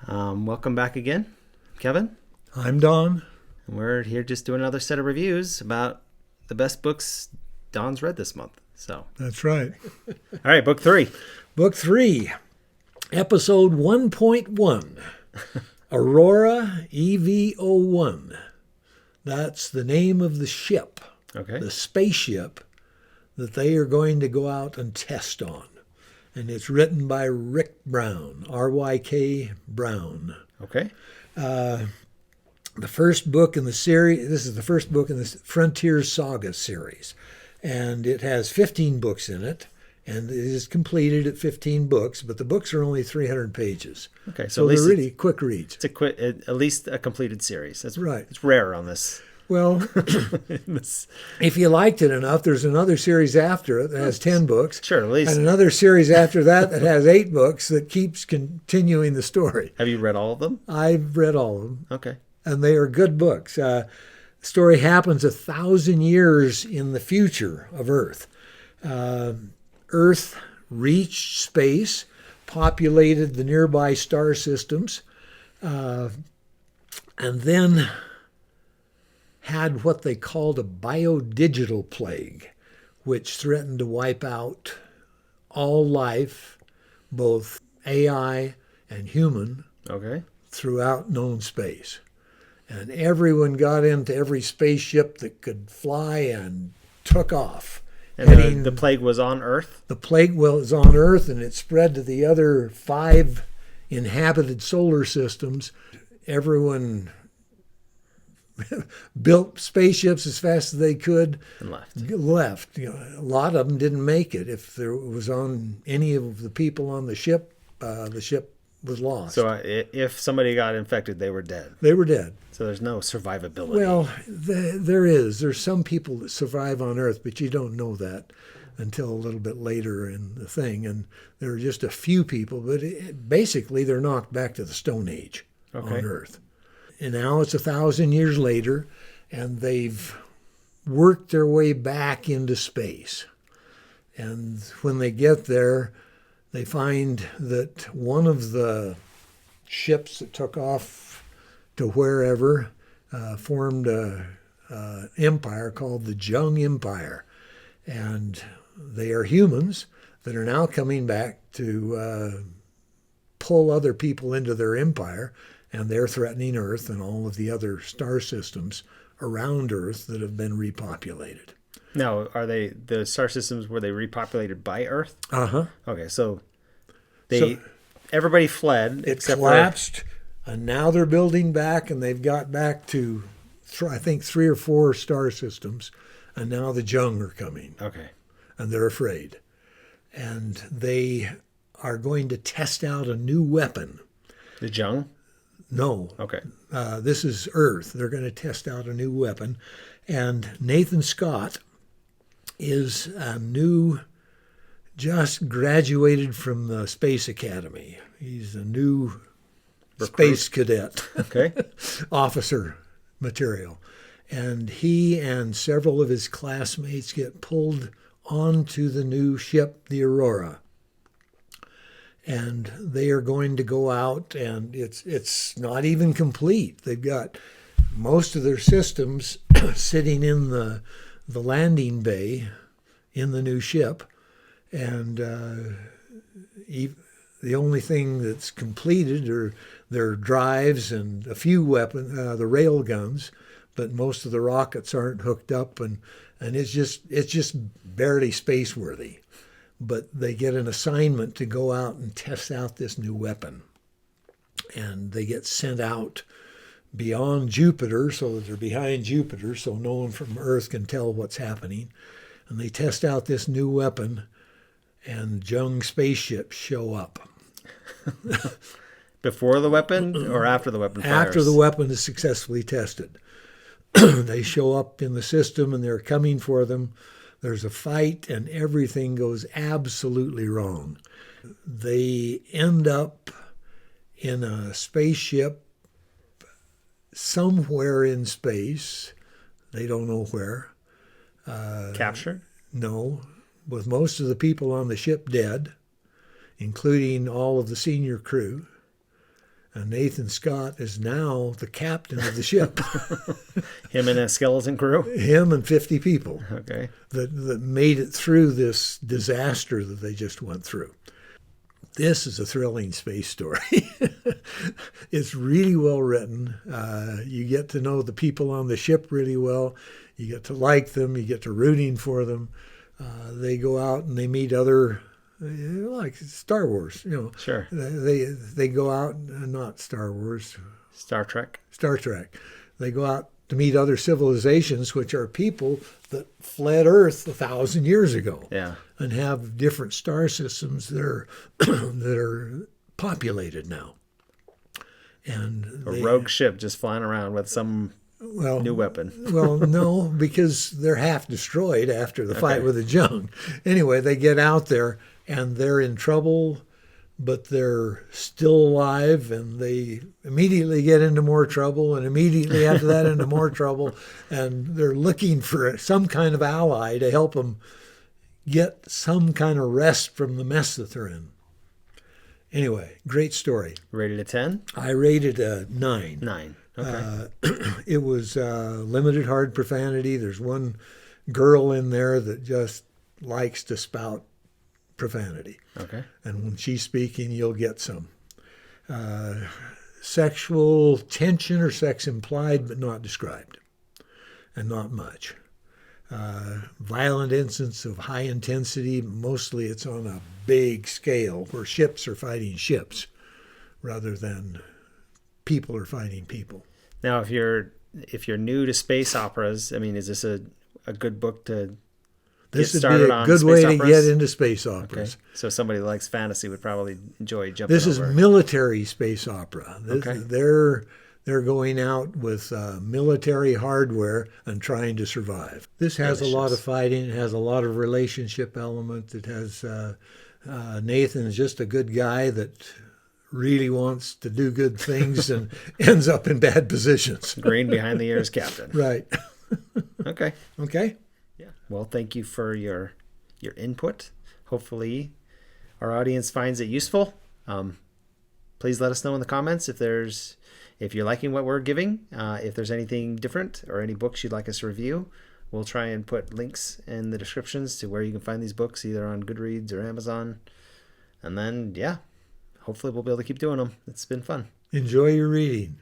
Welcome back again, Kevin. I'm Don. And we're here just doing another set of reviews about the best books Don's read this month. So That's right. all right, book 3. Book 3, episode 1.1, Aurora EV-01. That's the name of the ship, the spaceship that they are going to go out and test on. And it's written by Ryk Brown, R-Y-K Brown. Okay. The first book in the series, this is the first book in the Frontier Saga series. And it has 15 books in it. And it is completed at 15 books, but the books are only 300 pages. Okay, so they're really quick reads. It's at least a completed series. That's right. It's rare on this. Well, if you liked it enough, there's another series after it that has 10 books. Sure, at least. And another series after that that has 8 books that keeps continuing the story. Have you read all of them? I've read all of them. Okay. And they are good books. The story happens 1,000 years in the future of Earth. Earth reached space, populated the nearby star systems, and then had what they called a biodigital plague, which threatened to wipe out all life, both AI and human, throughout known space. And everyone got into every spaceship that could fly and took off. And the plague was on Earth? The plague was on Earth, and it spread to the other 5 inhabited solar systems. Everyone built spaceships as fast as they could and left. A lot of them didn't make it. If there was on any of the people on the ship was lost. So if somebody got infected, they were dead. They were dead. So there's no survivability. Well, there's some people that survive on Earth, but you don't know that until a little bit later in the thing. And there are just a few people, but basically they're knocked back to the Stone Age on Earth. And now it's 1,000 years later, and they've worked their way back into space. And when they get there, they find that one of the ships that took off to wherever formed an empire called the Jung Empire. And they are humans that are now coming back to pull other people into their empire. And they're threatening Earth and all of the other star systems around Earth that have been repopulated. Now, are the star systems, were they repopulated by Earth? Uh-huh. Okay, so everybody fled. It collapsed, and now they're building back, and they've got back to, I think, 3 or 4 star systems, and now the Jung are coming. Okay. And they're afraid. And they are going to test out a new weapon. The Jung? No. Okay. This is Earth. They're going to test out a new weapon. And Nathan Scott is a new, just graduated from the Space Academy. He's a new space cadet. Okay. Officer material. And he and several of his classmates get pulled onto the new ship, the Aurora. And they are going to go out, and it's not even complete. They've got most of their systems sitting in the landing bay in the new ship, and the only thing that's completed are their drives and a few weapons, the rail guns, but most of the rockets aren't hooked up, and it's just barely space-worthy. But they get an assignment to go out and test out this new weapon. And they get sent out beyond Jupiter, so that they're behind Jupiter, so no one from Earth can tell what's happening. And they test out this new weapon, and Jung spaceships show up. Before the weapon or after the weapon fires? After the weapon is successfully tested. They show up in the system, and they're coming for them. There's a fight, and everything goes absolutely wrong. They end up in a spaceship somewhere in space. They don't know where. Captured? No, with most of the people on the ship dead, including all of the senior crew. And Nathan Scott is now the captain of the ship. Him and a skeleton crew? Him and 50 people Okay. that made it through this disaster that they just went through. This is a thrilling space story. It's really well written. You get to know the people on the ship really well. You get to like them. You get to rooting for them. They go out and they meet other, like Star Wars, Sure. They go out, not Star Wars. Star Trek. Star Trek. They go out to meet other civilizations, which are people that fled Earth 1,000 years ago. Yeah. And have different star systems that are that are populated now. And A rogue ship just flying around with some new weapon. Well, no, because they're half destroyed after the fight with the Jung. Anyway, they get out there and they're in trouble, but they're still alive, and they immediately get into more trouble, and immediately after that into more trouble, and they're looking for some kind of ally to help them get some kind of rest from the mess that they're in. Anyway, great story. Rated a 10? I rated a 9. 9. Okay. It was limited hard profanity. There's one girl in there that just likes to spout profanity. Okay. And when she's speaking, you'll get some. Sexual tension or sex implied, but not described. And not much. Violent incidents of high intensity. Mostly it's on a big scale where ships are fighting ships rather than people are fighting people. Now, if you're new to space operas, I mean, is this a good book to This get would be started a on good space way to operas? get into space operas. Okay. So somebody who likes fantasy would probably enjoy jumping This is over. military space opera. Okay. They're going out with military hardware and trying to survive. This has a lot of fighting. It has a lot of relationship elements. It has Nathan is just a good guy that really wants to do good things and ends up in bad positions. Green behind the ears captain. Right. Okay. Okay. Yeah. Well, thank you for your input. Hopefully our audience finds it useful. Please let us know in the comments if you're liking what we're giving, if there's anything different or any books you'd like us to review. We'll try and put links in the descriptions to where you can find these books, either on Goodreads or Amazon. And then, hopefully we'll be able to keep doing them. It's been fun. Enjoy your reading.